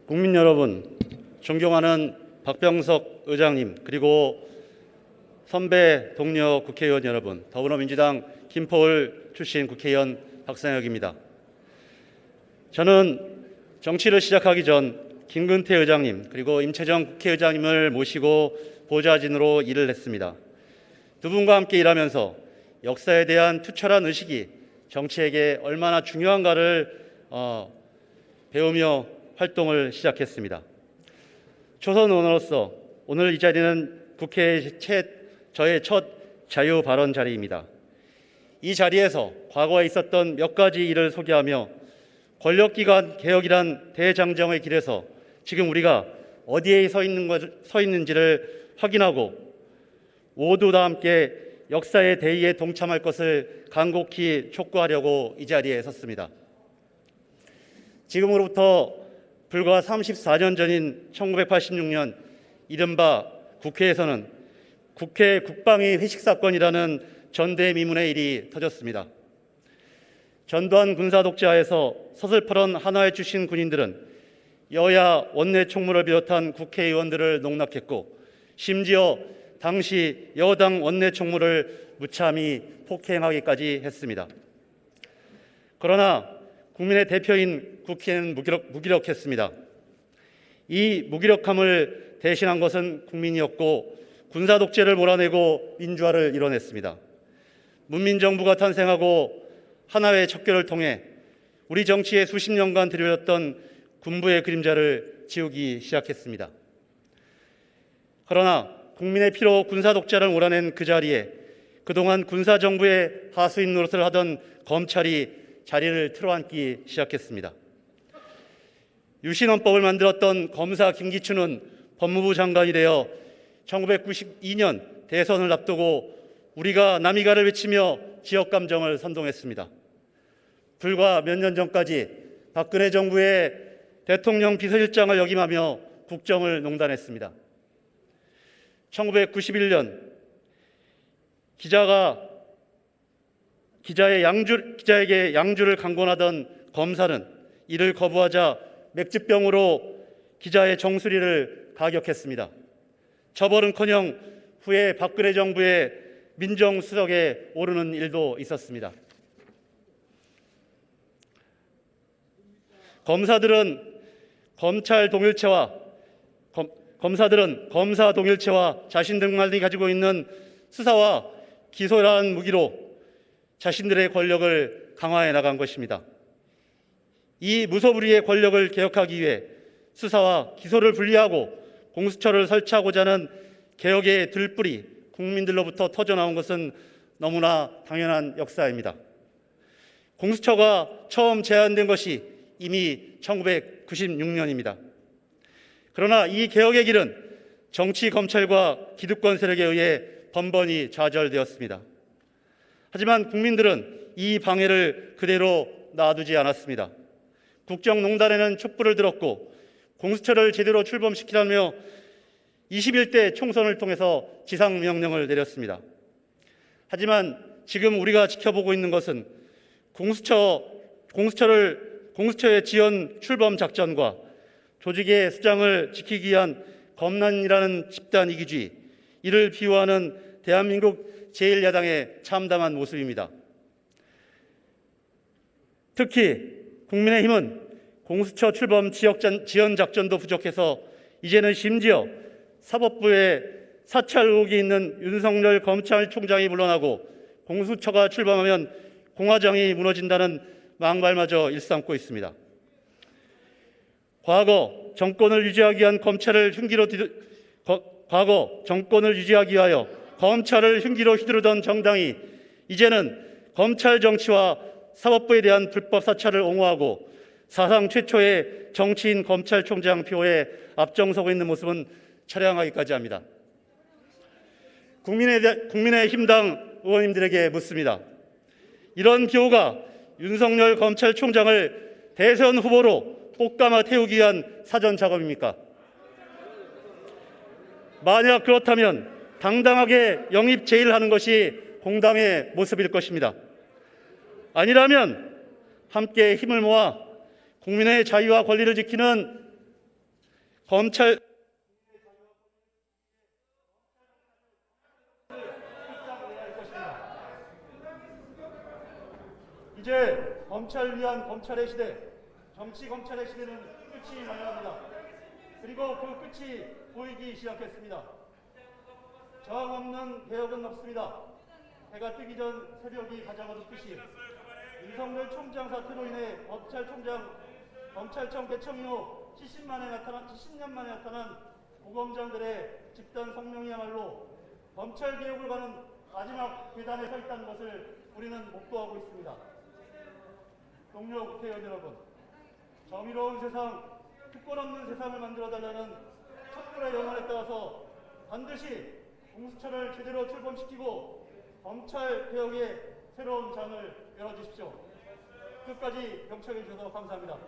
국민 여러분, 존경하는 박병석 의장님, 그리고 선배 동료 국회의원 여러분, 더불어민주당 김포을 출신 국회의원 박상혁입니다. 저는 정치를 시작하기 전 김근태 의장님 그리고 임채정 국회의장님을 모시고 보좌진으로 일을 했습니다. 두 분과 함께 일하면서 역사에 대한 투철한 의식이 정치에게 얼마나 중요한가를 배우며 활동을 시작했습니다. 초선 의원으로서 오늘 이 자리는 국회의 저의 첫 자유 발언 자리입니다. 이 자리에서 과거에 있었던 몇 가지 일을 소개하며 권력기관 개혁이란 대장정의 길에서 지금 우리가 어디에 서 있는지를 확인하고 모두 다 함께 역사의 대의에 동참할 것을 간곡히 촉구하려고 이 자리에 섰습니다. 지금으로부터 불과 34년 전인 1986년 이른바 국회에서는 국회 국방위 회식 사건이라는 전대미문의 일이 터졌습니다. 전두환 군사 독재하에서 서슬퍼런 한화에 주신 군인들은 여야 원내 총무를 비롯한 국회의원들을 농락했고 심지어 당시 여당 원내 총무를 무참히 폭행하기까지 했습니다. 그러나 국민의 대표인 국회는 무기력했습니다. 이 무기력함을 대신한 것은 국민이었고 군사 독재를 몰아내고 민주화를 이뤄냈습니다. 문민정부가 탄생하고 하나의 척결을 통해 우리 정치에 수십 년간 드려졌던 군부의 그림자를 지우기 시작했습니다. 그러나 국민의 피로 군사 독재를 몰아낸 그 자리에 그동안 군사정부의 하수인 노릇을 하던 검찰이 자리를 틀어앉기 시작했습니다. 유신헌법을 만들었던 검사 김기춘은 법무부 장관이 되어 1992년 대선을 앞두고 우리가 남이가를 외치며 지역감정을 선동했습니다. 불과 몇 년 전까지 박근혜 정부의 대통령 비서실장을 역임하며 국정을 농단했습니다. 1991년 기자에게 양주를 강권하던 검사는 이를 거부하자 맥주병으로 기자의 정수리를 가격했습니다. 처벌은커녕 후에 박근혜 정부의 민정수석에 오르는 일도 있었습니다. 검사들은 검사 동일체와 자신들만이 가지고 있는 수사와 기소라는 무기로 자신들의 권력을 강화해 나간 것입니다. 이 무소불위의 권력을 개혁하기 위해 수사와 기소를 분리하고 공수처를 설치하고자 하는 개혁의 들불이 국민들로부터 터져나온 것은 너무나 당연한 역사입니다. 공수처가 처음 제안된 것이 이미 1996년입니다. 그러나 이 개혁의 길은 정치, 검찰과 기득권 세력에 의해 번번이 좌절되었습니다. 하지만 국민들은 이 방해를 그대로 놔두지 않았습니다. 국정농단에는 촛불을 들었고 공수처를 제대로 출범시키라며 21대 총선을 통해서 지상명령을 내렸습니다. 하지만 지금 우리가 지켜보고 있는 것은 공수처의 지연 출범 작전과 조직의 수장을 지키기 위한 검난이라는 집단 이기주의, 이를 비유하는 대한민국 제1야당의 참담한 모습입니다. 특히 국민의힘은 공수처 출범 지연 작전도 부족해서 이제는 심지어 사법부에 사찰 의혹이 있는 윤석열 검찰총장이 물러나고 공수처가 출범하면 공화정이 무너진다는 망발마저 일삼고 있습니다. 과거 정권을 유지하기 위하여 검찰을 흉기로 휘두르던 정당이 이제는 검찰 정치와 사법부에 대한 불법 사찰을 옹호하고 사상 최초의 정치인 검찰총장 표에 앞장서고 있는 모습은 처량하기까지 합니다. 국민의힘당 의원님들에게 묻습니다. 이런 기호가 윤석열 검찰총장을 대선 후보로 꽃감아 태우기 위한 사전 작업입니까? 만약 그렇다면 당당하게 영입 제의를 것이 공당의 모습일 것입니다. 아니라면 함께 힘을 모아 국민의 자유와 권리를 지키는 검찰 이제 검찰 위한 검찰의 시대, 정치 검찰의 시대는 끝이 나야 합니다. 그리고 그 끝이 보이기 시작했습니다. 저항 없는 개혁은 없습니다. 해가 뜨기 전 새벽이 가장 어둡듯이 윤석열 총장 사태로 인해 검찰청 개청 이후 70년 만에 나타난 고검장들의 집단 성명이야말로 검찰 개혁을 가는 마지막 계단에 서 있다는 것을 우리는 목도하고 있습니다. 동료 국회의원 여러분, 정의로운 세상, 특권 없는 세상을 만들어달라는 촛불의 영혼에 따라서 반드시 공수처를 제대로 출범시키고 검찰 개혁의 새로운 장을 열어주십시오. 끝까지 경청해 주셔서 감사합니다.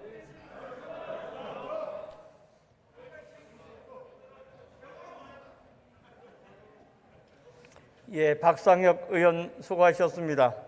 예, 박상혁 의원 수고하셨습니다.